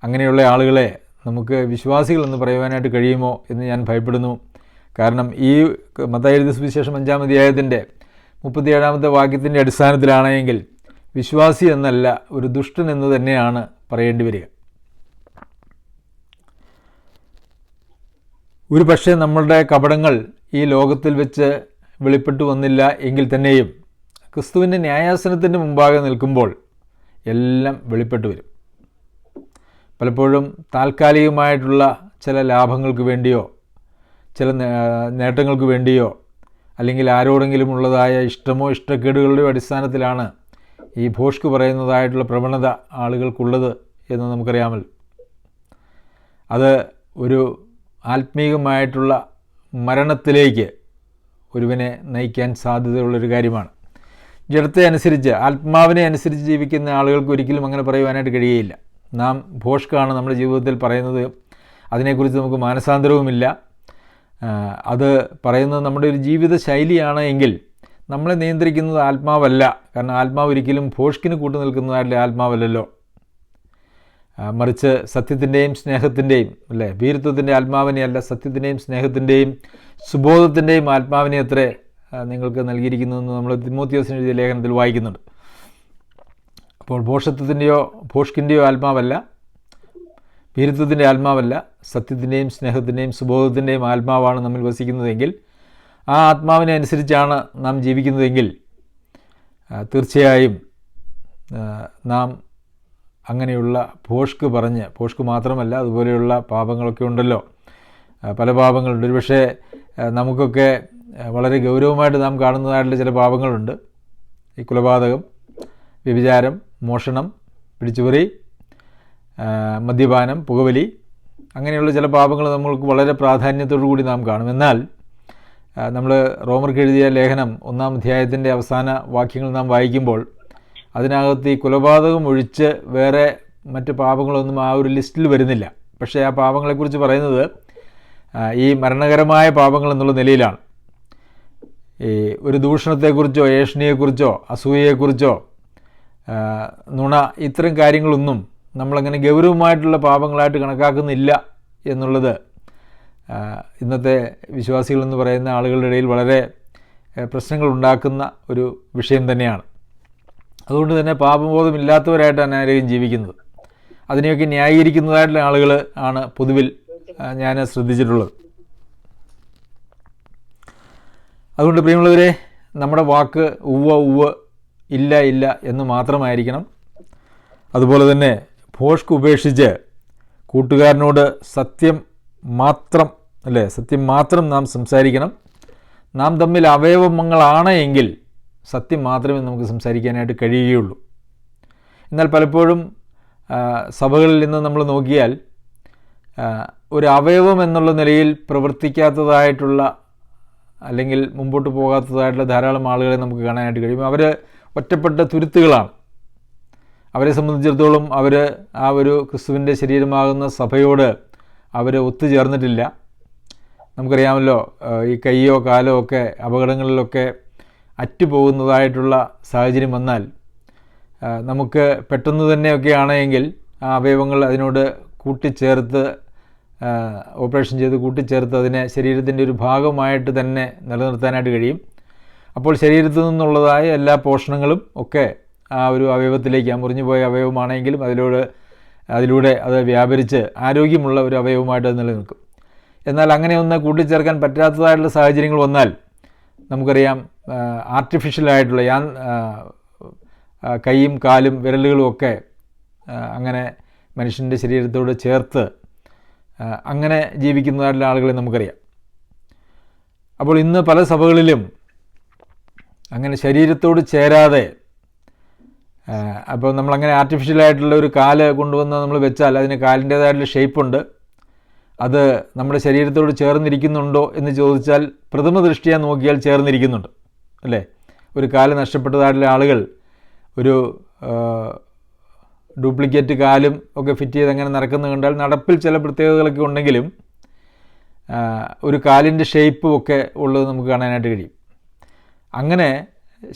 [SPEAKER 1] അങ്ങനെയുള്ള ആളുകളെ നമുക്ക് വിശ്വാസികളെന്ന് പറയുവാനായിട്ട് കഴിയുമോ എന്ന് ഞാൻ ഭയപ്പെടുന്നു. കാരണം ഈ മത്തായി എഴുതിയ സുവിശേഷം 5-ാം അധ്യായത്തിൻ്റെ 37-ാമത്തെ വാക്യത്തിൻ്റെ അടിസ്ഥാനത്തിലാണെങ്കിൽ വിശ്വാസി എന്നല്ല, ഒരു ദുഷ്ടൻ എന്ന് തന്നെയാണ് പറയേണ്ടി വരിക. ഒരു പക്ഷേ നമ്മളുടെ കപടങ്ങൾ ഈ ലോകത്തിൽ വെച്ച് വെളിപ്പെട്ടു വന്നില്ല എങ്കിൽ തന്നെയും ക്രിസ്തുവിൻ്റെ ന്യായാസനത്തിൻ്റെ മുമ്പാകെ നിൽക്കുമ്പോൾ എല്ലാം വെളിപ്പെട്ടു വരും. പലപ്പോഴും താൽക്കാലികമായിട്ടുള്ള ചില ലാഭങ്ങൾക്ക് വേണ്ടിയോ ചില നേട്ടങ്ങൾക്ക് വേണ്ടിയോ അല്ലെങ്കിൽ ആരോടെങ്കിലും ഉള്ളതായ ഇഷ്ടമോ ഇഷ്ടക്കേടുകളുടെയോ അടിസ്ഥാനത്തിലാണ് ഈ ഭോഷ്ക് പറയുന്നതായിട്ടുള്ള പ്രവണത ആളുകൾക്കുള്ളത് എന്ന് നമുക്കറിയാമല്ലോ. അത് ഒരു ആത്മീകമായിട്ടുള്ള മരണത്തിലേക്ക് ഒരുവനെ നയിക്കാൻ സാധ്യതയുള്ളൊരു കാര്യമാണ്. ജഡത്തെ അനുസരിച്ച്, ആത്മാവിനെ അനുസരിച്ച് ജീവിക്കുന്ന ആളുകൾക്ക് ഒരിക്കലും അങ്ങനെ പറയുവാനായിട്ട് കഴിയുകയില്ല. നാം ഭോഷ്കാണ് നമ്മുടെ ജീവിതത്തിൽ പറയുന്നത്, അതിനെക്കുറിച്ച് നമുക്ക് മാനസാന്തരവുമില്ല. അത് പറയുന്നത് നമ്മുടെ ഒരു ജീവിത ശൈലിയാണ് എങ്കിൽ നമ്മളെ നിയന്ത്രിക്കുന്നത് ആത്മാവല്ല. കാരണം ആത്മാവ് ഒരിക്കലും ഭോഷ്കിന് കൂട്ടു നിൽക്കുന്നതായിട്ടുള്ള ആത്മാവല്ലല്ലോ. മറിച്ച് സത്യത്തിൻ്റെയും സ്നേഹത്തിൻ്റെയും അല്ലേ, ഭീരുത്വത്തിൻ്റെ ആത്മാവിനെയല്ല, സത്യത്തിൻ്റെയും സ്നേഹത്തിൻ്റെയും സുബോധത്തിൻ്റെയും ആത്മാവിനെ അത്രേ നിങ്ങൾക്ക് നൽകിയിരിക്കുന്നതെന്ന് നമ്മൾ തിമോത്തിയോസിന് എഴുതിയ ലേഖനത്തിൽ വായിക്കുന്നുണ്ട്. അപ്പോൾ ഭോഷ്കിൻ്റെയോ ആത്മാവല്ല, ഭീരുത്വത്തിൻ്റെ ആത്മാവല്ല, സത്യത്തിൻ്റെയും സ്നേഹത്തിൻ്റെയും സുബോധത്തിൻ്റെയും ആത്മാവാണ് നമ്മിൽ വസിക്കുന്നതെങ്കിൽ, ആ ആത്മാവിനെ അനുസരിച്ചാണ് നാം ജീവിക്കുന്നതെങ്കിൽ തീർച്ചയായും നാം അങ്ങനെയുള്ള ഭോഷ്ക് മാത്രമല്ല, അതുപോലെയുള്ള പാപങ്ങളൊക്കെ ഉണ്ടല്ലോ, പല പാപങ്ങളുണ്ട്. ഒരുപക്ഷെ നമുക്കൊക്കെ വളരെ ഗൗരവമായിട്ട് നാം കാണുന്നതായിട്ടുള്ള ചില പാപങ്ങളുണ്ട്. ഈ കൊലപാതകം, വ്യഭിചാരം, മോഷണം, പിടിച്ചുപറി, മദ്യപാനം, പുകവലി, അങ്ങനെയുള്ള ചില പാപങ്ങൾ നമ്മൾക്ക് വളരെ പ്രാധാന്യത്തോടു കൂടി നാം കാണും. എന്നാൽ നമ്മൾ റോമർക്ക് എഴുതിയ ലേഖനം 1-ാം അധ്യായത്തിൻ്റെ അവസാന വാക്യങ്ങൾ നാം വായിക്കുമ്പോൾ അതിനകത്ത് ഈ കൊലപാതകം ഒഴിച്ച് വേറെ മറ്റ് പാപങ്ങളൊന്നും ആ ഒരു ലിസ്റ്റിൽ വരുന്നില്ല. പക്ഷേ ആ പാപങ്ങളെക്കുറിച്ച് പറയുന്നത് ഈ മരണകരമായ പാപങ്ങൾ എന്നുള്ള നിലയിലാണ്. ഈ ഒരു ദൂഷണത്തെക്കുറിച്ചോ ഏഷണിയെക്കുറിച്ചോ അസൂയയെക്കുറിച്ചോ നുണ, ഇത്തരം കാര്യങ്ങളൊന്നും നമ്മളങ്ങനെ ഗൗരവമായിട്ടുള്ള പാപങ്ങളായിട്ട് കണക്കാക്കുന്നില്ല എന്നുള്ളത് ഇന്നത്തെ വിശ്വാസികളെന്ന് പറയുന്ന ആളുകളുടെ ഇടയിൽ വളരെ പ്രശ്നങ്ങൾ ഉണ്ടാക്കുന്ന ഒരു വിഷയം തന്നെയാണ്. അതുകൊണ്ട് തന്നെ പാപബോധമില്ലാത്തവരായിട്ട് അനേകം ജീവിക്കുന്നത്, അതിനെയൊക്കെ ന്യായീകരിക്കുന്നതായിട്ടുള്ള ആളുകൾ ആണ് പൊതുവിൽ ഞാൻ ശ്രദ്ധിച്ചിട്ടുള്ളത്. അതുകൊണ്ട് പ്രിയമുള്ളവരെ, നമ്മുടെ വാക്ക് ഉവ്വ് ഇല്ല ഇല്ല എന്ന് മാത്രമായിരിക്കണം. അതുപോലെ തന്നെ ഭോഷ്ക് ഉപേക്ഷിച്ച് കൂട്ടുകാരനോട് സത്യം മാത്രം നാം സംസാരിക്കണം. നാം തമ്മിൽ അവയവങ്ങളാണ് എങ്കിൽ സത്യം മാത്രമേ നമുക്ക് സംസാരിക്കാനായിട്ട് കഴിയുകയുള്ളൂ. എന്നാൽ പലപ്പോഴും സഭകളിൽ നിന്ന് നമ്മൾ നോക്കിയാൽ ഒരു അവയവം എന്നുള്ള നിലയിൽ പ്രവർത്തിക്കാത്തതായിട്ടുള്ള അല്ലെങ്കിൽ മുമ്പോട്ട് പോകാത്തതായിട്ടുള്ള ധാരാളം ആളുകളെ നമുക്ക് കാണാനായിട്ട് കഴിയും. അവർ ഒറ്റപ്പെട്ട തുരുത്തുകളാണ്. അവരെ സംബന്ധിച്ചിടത്തോളം അവർ ആ ഒരു ക്രിസ്തുവിൻ്റെ ശരീരമാകുന്ന സഭയോട് അവർ ഒത്തുചേർന്നിട്ടില്ല. നമുക്കറിയാമല്ലോ, ഈ കൈയോ കാലോ ഒക്കെ അപകടങ്ങളിലൊക്കെ അറ്റുപോകുന്നതായിട്ടുള്ള സാഹചര്യം വന്നാൽ നമുക്ക് പെട്ടെന്ന് തന്നെയൊക്കെ ആണെങ്കിൽ ആ അവയവങ്ങൾ അതിനോട് കൂട്ടിച്ചേർത്ത് ഓപ്പറേഷൻ ചെയ്ത് കൂട്ടിച്ചേർത്ത് അതിനെ ശരീരത്തിൻ്റെ ഒരു ഭാഗമായിട്ട് തന്നെ നിലനിർത്താനായിട്ട് കഴിയും. അപ്പോൾ ശരീരത്തിൽ നിന്നുള്ളതായ എല്ലാ പോഷണങ്ങളും ഒക്കെ ആ ഒരു അവയവത്തിലേക്ക്, ആ മുറിഞ്ഞുപോയ അവയവമാണെങ്കിലും അതിലൂടെ അത് വ്യാപരിച്ച് ആരോഗ്യമുള്ള ഒരു അവയവമായിട്ട് അത് നിലനിൽക്കും. എന്നാൽ അങ്ങനെ ഒന്ന് കൂട്ടിച്ചേർക്കാൻ പറ്റാത്തതായിട്ടുള്ള സാഹചര്യങ്ങൾ വന്നാൽ നമുക്കറിയാം, ആർട്ടിഫിഷ്യലായിട്ടുള്ള കൈയും കാലും വിരലുകളും ഒക്കെ അങ്ങനെ മനുഷ്യൻ്റെ ശരീരത്തോട് ചേർത്ത് അങ്ങനെ ജീവിക്കുന്നതായിട്ടുള്ള ആളുകളെ നമുക്കറിയാം. അപ്പോൾ ഇന്ന് പല സഭകളിലും അങ്ങനെ ശരീരത്തോട് ചേരാതെ, അപ്പോൾ നമ്മളങ്ങനെ ആർട്ടിഫിഷ്യലായിട്ടുള്ള ഒരു കാല് കൊണ്ടുവന്ന് നമ്മൾ വെച്ചാൽ അതിന് കാലിൻ്റേതായിട്ടുള്ള ഷേപ്പുണ്ട്. അത് നമ്മുടെ ശരീരത്തോട് ചേർന്നിരിക്കുന്നുണ്ടോ എന്ന് ചോദിച്ചാൽ പ്രഥമ ദൃഷ്ടിയാ നോക്കിയാൽ ചേർന്നിരിക്കുന്നുണ്ട്, അല്ലേ? ഒരു കാല് നഷ്ടപ്പെട്ടതായിട്ടുള്ള ആളുകൾ ഒരു ഡ്യൂപ്ലിക്കേറ്റ് കാലും ഒക്കെ ഫിറ്റ് ചെയ്ത് അങ്ങനെ നടക്കുന്നത് കണ്ടാൽ നടപ്പിൽ ചില പ്രത്യേകതകളൊക്കെ ഉണ്ടെങ്കിലും ഒരു കാലിൻ്റെ ഷേപ്പും ഒക്കെ ഉള്ളത് നമുക്ക് കാണാനായിട്ട് കഴിയും. അങ്ങനെ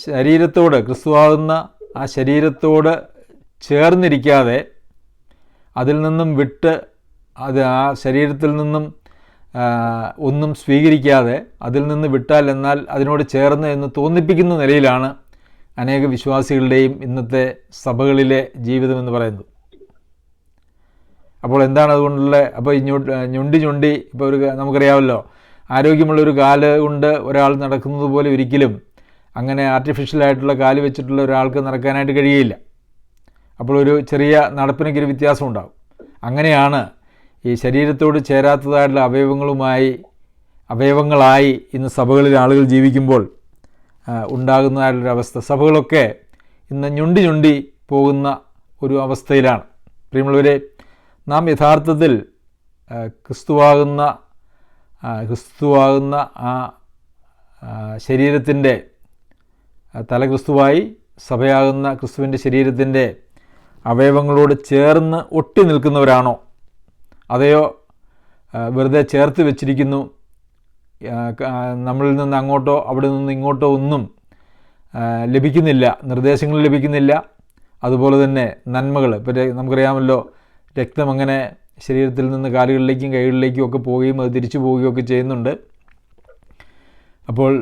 [SPEAKER 1] ശരീരത്തോട്, ക്രിസ്തുവാകുന്ന ആ ശരീരത്തോട് ചേർന്നിരിക്കാതെ, അതിൽ നിന്നും വിട്ട് ആ ശരീരത്തിൽ നിന്നും ഒന്നും സ്വീകരിക്കാതെ അതിൽ നിന്ന് വിട്ടാൽ എന്നാൽ അതിനോട് ചേർന്ന് എന്ന് തോന്നിപ്പിക്കുന്ന നിലയിലാണ് അനേക വിശ്വാസികളുടെയും ഇന്നത്തെ സഭകളിലെ ജീവിതം എന്ന് പറയുന്നത്. അപ്പോൾ എന്താണ് അതുകൊണ്ടുള്ള, അപ്പോൾ ഞൊണ്ടി ഇപ്പോൾ നമുക്കറിയാമല്ലോ, ആരോഗ്യമുള്ളൊരു കാല് കൊണ്ട് ഒരാൾ നടക്കുന്നത് പോലെ ഒരിക്കലും അങ്ങനെ ആർട്ടിഫിഷ്യലായിട്ടുള്ള കാല് വെച്ചിട്ടുള്ള ഒരാൾക്ക് നടക്കാനായിട്ട് കഴിയില്ല. അപ്പോൾ ഒരു ചെറിയ നടപ്പിനൊക്കെ ഒരു വ്യത്യാസം ഉണ്ടാകും. അങ്ങനെയാണ് ഈ ശരീരത്തോട് ചേരാത്തതായിട്ടുള്ള അവയവങ്ങളായി ഇന്ന് സഭകളിൽ ആളുകൾ ജീവിക്കുമ്പോൾ ഉണ്ടാകുന്നതായിട്ടുള്ളൊരവസ്ഥ. സഭകളൊക്കെ ഇന്ന് ഞൊണ്ടി പോകുന്ന ഒരു അവസ്ഥയിലാണ്. പ്രിയമുള്ളവരെ, നാം യഥാർത്ഥത്തിൽ ക്രിസ്തുവാകുന്ന ആ ശരീരത്തിൻ്റെ തല ക്രിസ്തുവായി സഭയാകുന്ന ക്രിസ്തുവിൻ്റെ ശരീരത്തിൻ്റെ അവയവങ്ങളോട് ചേർന്ന് ഒട്ടി നിൽക്കുന്നവരാണോ, അതെയോ വെറുതെ ചേർത്ത് വെച്ചിരിക്കുന്നു, നമ്മളിൽ നിന്ന് അങ്ങോട്ടോ അവിടെ നിന്ന് ഇങ്ങോട്ടോ ഒന്നും ലഭിക്കുന്നില്ല, നിർദ്ദേശങ്ങൾ ലഭിക്കുന്നില്ല, അതുപോലെ തന്നെ നന്മകൾ, ഇപ്പോൾ നമുക്കറിയാമല്ലോ, രക്തം അങ്ങനെ ശരീരത്തിൽ നിന്ന് കാലുകളിലേക്കും കൈകളിലേക്കും ഒക്കെ പോവുകയും അത് തിരിച്ചു പോവുകയും ഒക്കെ ചെയ്യുന്നുണ്ട്. അപ്പോൾ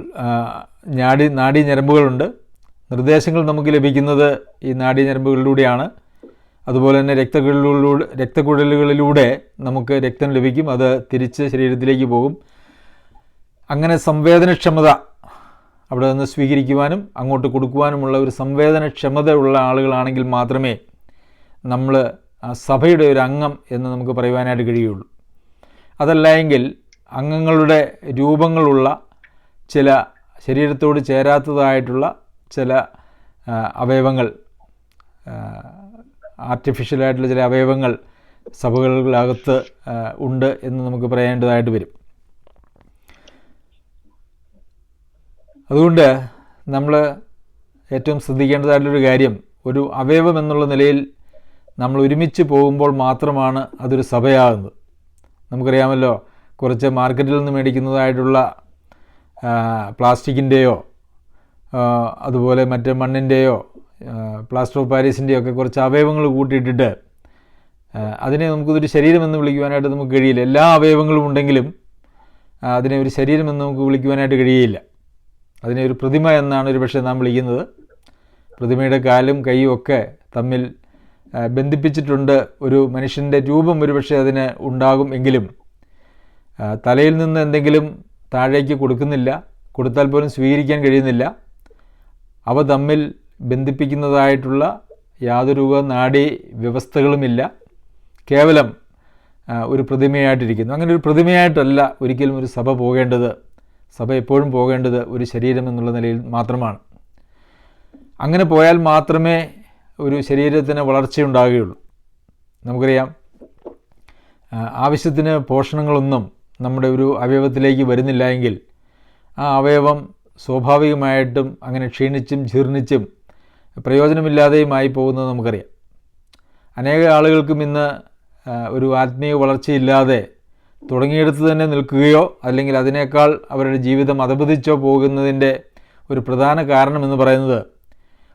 [SPEAKER 1] നാഡീ ഞരമ്പുകളുണ്ട്. നിർദ്ദേശങ്ങൾ നമുക്ക് ലഭിക്കുന്നത് ഈ നാഡീ ഞരമ്പുകളിലൂടെയാണ്. അതുപോലെ തന്നെ രക്തക്കുഴലുകളിലൂടെ നമുക്ക് രക്തം ലഭിക്കും, അത് തിരിച്ച് ശരീരത്തിലേക്ക് പോകും. അങ്ങനെ സംവേദനക്ഷമത അവിടെ നിന്ന് സ്വീകരിക്കുവാനും അങ്ങോട്ട് കൊടുക്കുവാനുമുള്ള ഒരു സംവേദനക്ഷമത ഉള്ള ആളുകളാണെങ്കിൽ മാത്രമേ നമ്മൾ സഭയുടെ ഒരു അംഗം എന്ന് നമുക്ക് പറയുവാനായിട്ട് കഴിയുള്ളൂ. അതല്ല എങ്കിൽ അംഗങ്ങളുടെ രൂപങ്ങളുള്ള ചില ശരീരത്തോട് ചേരാത്തതായിട്ടുള്ള ചില അവയവങ്ങൾ, ആർട്ടിഫിഷ്യലായിട്ടുള്ള ചില അവയവങ്ങൾ സഭകളിലകത്ത് ഉണ്ട് എന്ന് നമുക്ക് പറയേണ്ടതായിട്ട് വരും. അതുകൊണ്ട് നമ്മൾ ഏറ്റവും ശ്രദ്ധിക്കേണ്ടതായിട്ടുള്ളൊരു കാര്യം, ഒരു അവയവം എന്നുള്ള നിലയിൽ നമ്മൾ ഒരുമിച്ച് പോകുമ്പോൾ മാത്രമാണ് അതൊരു സഭയാകുന്നത്. നമുക്കറിയാമല്ലോ, കുറച്ച് മാർക്കറ്റിൽ നിന്ന് മേടിക്കുന്നതായിട്ടുള്ള പ്ലാസ്റ്റിക്കിൻ്റെയോ അതുപോലെ മറ്റ് മണ്ണിൻ്റെയോ പ്ലാസ്റ്റർ ഓഫ് പാരീസിൻ്റെയോ ഒക്കെ കുറച്ച് അവയവങ്ങൾ കൂട്ടിയിട്ടിട്ട് അതിനെ നമുക്കൊരു ശരീരമെന്ന് വിളിക്കുവാനായിട്ട് നമുക്ക് കഴിയില്ല. എല്ലാ അവയവങ്ങളും ഉണ്ടെങ്കിലും അതിനെ ഒരു ശരീരമെന്ന് നമുക്ക് വിളിക്കുവാനായിട്ട് കഴിയില്ല. അതിനെ ഒരു പ്രതിമ എന്നാണ് ഒരു പക്ഷേ നാം വിളിക്കുന്നത്. പ്രതിമയുടെ കാലും കൈയും ഒക്കെ തമ്മിൽ ബന്ധിപ്പിച്ചിട്ടുണ്ട്. ഒരു മനുഷ്യൻ്റെ രൂപം ഒരു പക്ഷേ അതിന് ഉണ്ടാകും എങ്കിലും തലയിൽ നിന്ന് എന്തെങ്കിലും താഴേക്ക് കൊടുക്കുന്നില്ല, കൊടുത്താൽ പോലും സ്വീകരിക്കാൻ കഴിയുന്നില്ല. അവ തമ്മിൽ ബന്ധിപ്പിക്കുന്നതായിട്ടുള്ള യാതൊരു നാഡീ വ്യവസ്ഥകളുമില്ല. കേവലം ഒരു പ്രതിമയായിട്ടിരിക്കുന്നു. അങ്ങനെ ഒരു പ്രതിമയായിട്ടല്ല ഒരിക്കലും ഒരു സഭ പോകേണ്ടത്. സഭ എപ്പോഴും പോകേണ്ടത് ഒരു ശരീരം എന്നുള്ള നിലയിൽ മാത്രമാണ്. അങ്ങനെ പോയാൽ മാത്രമേ ഒരു ശരീരത്തിന് വളർച്ചയുണ്ടാകുകയുള്ളൂ. നമുക്കറിയാം, ആവശ്യത്തിന് പോഷണങ്ങളൊന്നും നമ്മുടെ ഒരു അവയവത്തിലേക്ക് വരുന്നില്ല എങ്കിൽ ആ അവയവം സ്വാഭാവികമായിട്ടും അങ്ങനെ ക്ഷീണിച്ചും ജീർണിച്ചും പ്രയോജനമില്ലാതെയുമായി പോകുന്നത് നമുക്കറിയാം. അനേക ആളുകൾക്കും ഇന്ന് ഒരു ആത്മീയ വളർച്ചയില്ലാതെ തുടങ്ങിയെടുത്ത് തന്നെ നിൽക്കുകയോ അല്ലെങ്കിൽ അതിനേക്കാൾ അവരുടെ ജീവിതം അധപതിച്ചോ പോകുന്നതിൻ്റെ ഒരു പ്രധാന കാരണമെന്ന് പറയുന്നത്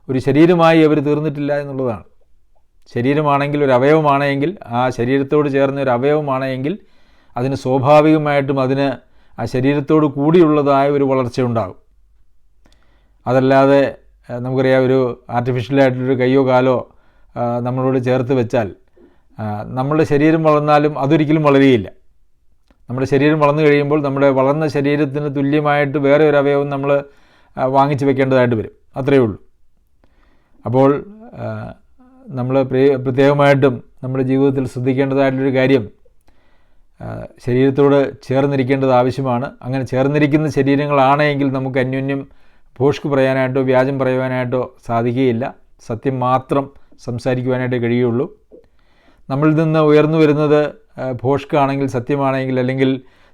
[SPEAKER 1] ഒരു ശരീരമായി അവർ തീർന്നിട്ടില്ല എന്നുള്ളതാണ്. ശരീരമാണെങ്കിൽ ഒരു അവയവമാണെങ്കിൽ, ആ ശരീരത്തോട് ചേർന്ന ഒരു അവയവമാണെങ്കിൽ അതിന് സ്വാഭാവികമായിട്ടും അതിന് ആ ശരീരത്തോട് കൂടിയുള്ളതായ ഒരു വളർച്ചയുണ്ടാകും. അതല്ലാതെ നമുക്കറിയാം, ഒരു ആർട്ടിഫിഷ്യലായിട്ടൊരു കയ്യോ കാലോ നമ്മളോട് ചേർത്ത് വെച്ചാൽ നമ്മുടെ ശരീരം വളർന്നാലും അതൊരിക്കലും വളരുകയില്ല. നമ്മുടെ ശരീരം വളർന്നു കഴിയുമ്പോൾ നമ്മുടെ വളർന്ന ശരീരത്തിന് തുല്യമായിട്ട് വേറെ ഒരു അവയവം നമ്മൾ വാങ്ങിച്ച് വെക്കേണ്ടതായിട്ട് വരും. അത്രയേ ഉള്ളൂ. അപ്പോൾ നമ്മൾ പ്രത്യേകമായിട്ടും നമ്മുടെ ജീവിതത്തിൽ ശ്രദ്ധിക്കേണ്ടതായിട്ടൊരു കാര്യം, ശരീരത്തോട് ചേർന്നിരിക്കേണ്ടത് ആവശ്യമാണ്. അങ്ങനെ ചേർന്നിരിക്കുന്ന ശരീരങ്ങളാണെങ്കിൽ നമുക്ക് അന്യോന്യം ഭോഷ്ക് പറയാനായിട്ടോ വ്യാജം പറയുവാനായിട്ടോ സാധിക്കുകയില്ല. സത്യം മാത്രം സംസാരിക്കുവാനായിട്ട് കഴിയുള്ളൂ. നമ്മളിൽ നിന്ന് ഉയർന്നു വരുന്നത് ഭോഷ്കാണെങ്കിൽ, സത്യമാണെങ്കിൽ, അല്ലെങ്കിൽ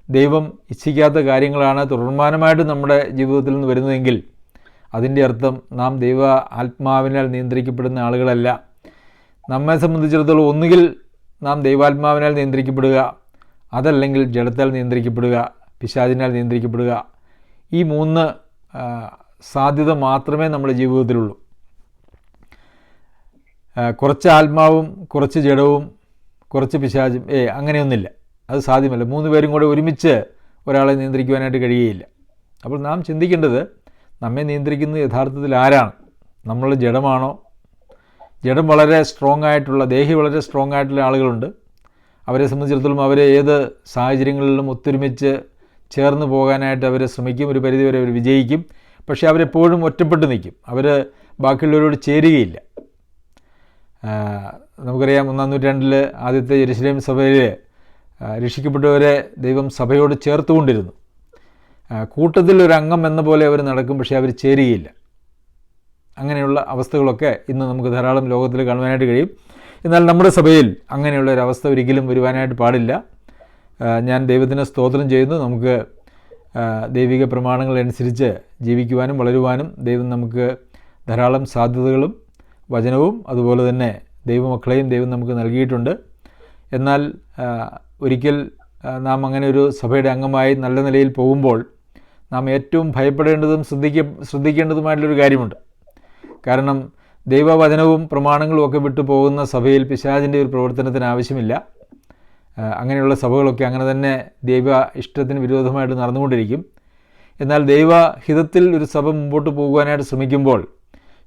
[SPEAKER 1] ദൈവം ഇച്ഛിക്കാത്ത കാര്യങ്ങളാണ് തുടർമാനമായിട്ട് നമ്മുടെ ജീവിതത്തിൽ നിന്ന് വരുന്നതെങ്കിൽ അതിൻ്റെ അർത്ഥം നാം ദൈവ ആത്മാവിനാൽ നിയന്ത്രിക്കപ്പെടുന്ന ആളുകളല്ല. നമ്മെ സംബന്ധിച്ചിടത്തോളം ഒന്നുകിൽ നാം ദൈവാത്മാവിനാൽ നിയന്ത്രിക്കപ്പെടുക, അതല്ലെങ്കിൽ ജഡത്താൽ നിയന്ത്രിക്കപ്പെടുക, പിശാചിനാൽ നിയന്ത്രിക്കപ്പെടുക. ഈ 3 സാധ്യത മാത്രമേ നമ്മുടെ ജീവിതത്തിലുള്ളൂ. കുറച്ച് ആത്മാവും കുറച്ച് ജഡവും കുറച്ച് പിശാചും അങ്ങനെയൊന്നുമില്ല. അത് സാധ്യമല്ല. 3 പേരും കൂടെ ഒരുമിച്ച് ഒരാളെ നിയന്ത്രിക്കുവാനായിട്ട് കഴിയുകയില്ല. അപ്പോൾ നാം ചിന്തിക്കേണ്ടത്, നമ്മെ നിയന്ത്രിക്കുന്നത് യഥാർത്ഥത്തിൽ ആരാണ്? നമ്മൾ ജഡമാണോ? ജഡം വളരെ സ്ട്രോങ് ആയിട്ടുള്ള, ദേഹി വളരെ സ്ട്രോങ് ആയിട്ടുള്ള ആളുകളുണ്ട്. അവരെ സംബന്ധിച്ചിടത്തോളം അവർ ഏത് സാഹചര്യങ്ങളിലും ഒത്തൊരുമിച്ച് ചേർന്ന് പോകാനായിട്ട് അവർ ശ്രമിക്കും. ഒരു പരിധിവരെ അവർ വിജയിക്കും. പക്ഷേ അവരെപ്പോഴും ഒറ്റപ്പെട്ട് നിൽക്കും. അവർ ബാക്കിയുള്ളവരോട് ചേരുകയില്ല. നമുക്കറിയാം, 1-ാം നൂറ്റാണ്ടിൽ ആദ്യത്തെ യെരുശലേം സഭയിൽ രക്ഷിക്കപ്പെട്ടവരെ ദൈവം സഭയോട് ചേർത്തുകൊണ്ടിരുന്നു. കൂട്ടത്തിൽ ഒരു അംഗം എന്ന പോലെ അവർ നടക്കും, പക്ഷേ അവർ ചേരുകയില്ല. അങ്ങനെയുള്ള അവസ്ഥകളൊക്കെ ഇന്ന് നമുക്ക് ധാരാളം ലോകത്തിൽ കാണുവാനായിട്ട് കഴിയും. എന്നാൽ നമ്മുടെ സഭയിൽ അങ്ങനെയുള്ള ഒരു അവസ്ഥ ഒരിക്കലും വരുവാനായിട്ട് പാടില്ല. ഞാൻ ദൈവത്തിന് സ്തോത്രം ചെയ്യുന്നു. നമുക്ക് ദൈവിക പ്രമാണങ്ങളനുസരിച്ച് ജീവിക്കുവാനും വളരുവാനും ദൈവം നമുക്ക് ധാരാളം സാധ്യതകളും വചനവും അതുപോലെ തന്നെ ദൈവമക്കളെയും ദൈവം നമുക്ക് നൽകിയിട്ടുണ്ട്. എന്നാൽ ഒരിക്കൽ നാം അങ്ങനെ ഒരു സഭയുടെ അംഗമായി നല്ല നിലയിൽ പോകുമ്പോൾ നാം ഏറ്റവും ഭയപ്പെടേണ്ടതും ശ്രദ്ധിക്കേണ്ടതുമായിട്ടുള്ളൊരു കാര്യമുണ്ട്. കാരണം ദൈവവചനവും പ്രമാണങ്ങളും ഒക്കെ വിട്ടു പോകുന്ന സഭയിൽ പിശാചിൻ്റെ ഒരു പ്രവർത്തനത്തിന് ആവശ്യമില്ല. അങ്ങനെയുള്ള സഭകളൊക്കെ അങ്ങനെ തന്നെ ദൈവ ഇഷ്ടത്തിന് വിരോധമായിട്ട് നടന്നുകൊണ്ടിരിക്കും. എന്നാൽ ദൈവഹിതത്തിൽ ഒരു സഭ മുമ്പോട്ട് പോകുവാനായിട്ട് ശ്രമിക്കുമ്പോൾ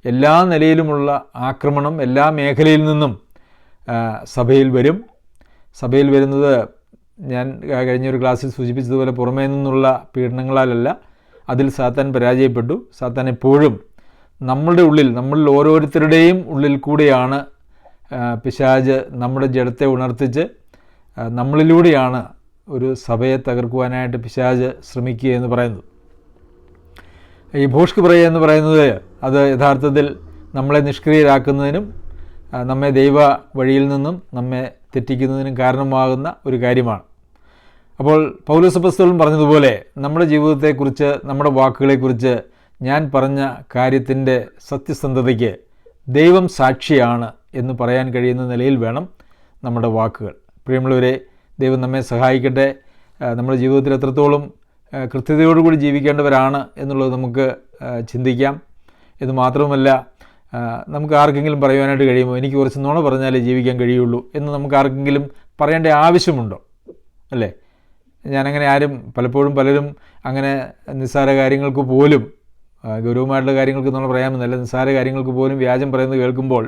[SPEAKER 1] എല്ലാ നിലയിലുമുള്ള ആക്രമണം എല്ലാ മേഖലയിൽ നിന്നും സഭയിൽ വരും. സഭയിൽ വരുന്നത് ഞാൻ കഴിഞ്ഞൊരു ക്ലാസ്സിൽ സൂചിപ്പിച്ചതുപോലെ പുറമേ നിന്നുള്ള പീഡനങ്ങളാലല്ല. അതിൽ സാത്താൻ പരാജയപ്പെട്ടു. സാത്താൻ എപ്പോഴും നമ്മളുടെ ഉള്ളിൽ, നമ്മളിൽ ഓരോരുത്തരുടെയും ഉള്ളിൽ കൂടെയാണ് പിശാച് നമ്മുടെ ജഡത്തെ ഉണർത്തിച്ച് നമ്മളിലൂടെയാണ് ഒരു സഭയെ തകർക്കുവാനായിട്ട് പിശാച് ശ്രമിക്കുക എന്ന് പറയുന്നത്. ഈ ഭോഷ്ക് പറയുക എന്ന് പറയുന്നത് അത് യഥാർത്ഥത്തിൽ നമ്മളെ നിഷ്ക്രിയരാക്കുന്നതിനും നമ്മെ ദൈവ വഴിയിൽ നിന്നും നമ്മെ തെറ്റിക്കുന്നതിനും കാരണമാകുന്ന ഒരു കാര്യമാണ്. അപ്പോൾ പൗലോസ് അപ്പോസ്തലൻ പറഞ്ഞതുപോലെ നമ്മുടെ ജീവിതത്തെക്കുറിച്ച്, നമ്മുടെ വാക്കുകളെക്കുറിച്ച് ഞാൻ പറഞ്ഞ കാര്യത്തിൻ്റെ സത്യസന്ധതയ്ക്ക് ദൈവം സാക്ഷിയാണ് എന്ന് പറയാൻ കഴിയുന്ന നിലയിൽ വേണം നമ്മുടെ വാക്കുകൾ. പ്രിയമുള്ളവരെ, ദൈവം നമ്മെ സഹായിക്കട്ടെ. നമ്മുടെ ജീവിതത്തിൽ എത്രത്തോളം കൃത്യതയോടുകൂടി ജീവിക്കേണ്ടവരാണ് എന്നുള്ളത് നമുക്ക് ചിന്തിക്കാം. ഇത് മാത്രവുമല്ല, നമുക്ക് ആർക്കെങ്കിലും പറയുവാനായിട്ട് കഴിയുമോ എനിക്ക് കുറച്ച് നുണ പറഞ്ഞാലേ ജീവിക്കാൻ കഴിയുള്ളൂ എന്ന് നമുക്ക് ആർക്കെങ്കിലും പറയേണ്ട ആവശ്യമുണ്ടോ? അല്ലേ? ഞാനങ്ങനെ പലപ്പോഴും പലരും അങ്ങനെ നിസ്സാര കാര്യങ്ങൾക്ക് പോലും, ഗൗരവമായിട്ടുള്ള കാര്യങ്ങൾക്ക് നമ്മൾ പറയാമെന്നല്ല, നിസ്സാര കാര്യങ്ങൾക്ക് പോലും വ്യാജം പറയുന്നത് കേൾക്കുമ്പോൾ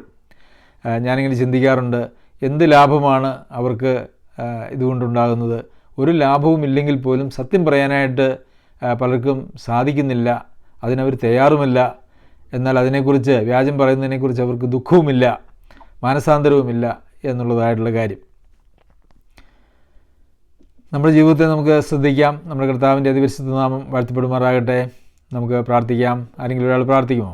[SPEAKER 1] ഞാനിങ്ങനെ ചിന്തിക്കാറുണ്ട്, എന്ത് ലാഭമാണ് അവർക്ക് ഇതുകൊണ്ടുണ്ടാകുന്നത്? ഒരു ലാഭവും ഇല്ലെങ്കിൽ പോലും സത്യം പറയാനായിട്ട് പലർക്കും സാധിക്കുന്നില്ല, അതിനവർ തയ്യാറുമല്ല. എന്നാൽ അതിനെക്കുറിച്ച്, വ്യാജം പറയുന്നതിനെക്കുറിച്ച് അവർക്ക് ദുഃഖവുമില്ല, മാനസാന്തരവുമില്ല എന്നുള്ളതായിട്ടുള്ള കാര്യം. നമ്മുടെ ജീവിതത്തെ നമുക്ക് ശ്രദ്ധിക്കാം. നമ്മുടെ കർത്താവിൻ്റെ അതിപരിശുദ്ധ നാമം വാഴ്ത്തപ്പെടുമാറാകട്ടെ. നമുക്ക് പ്രാർത്ഥിക്കാം. ആരെങ്കിലും ഒരാൾ പ്രാർത്ഥിക്കുമോ?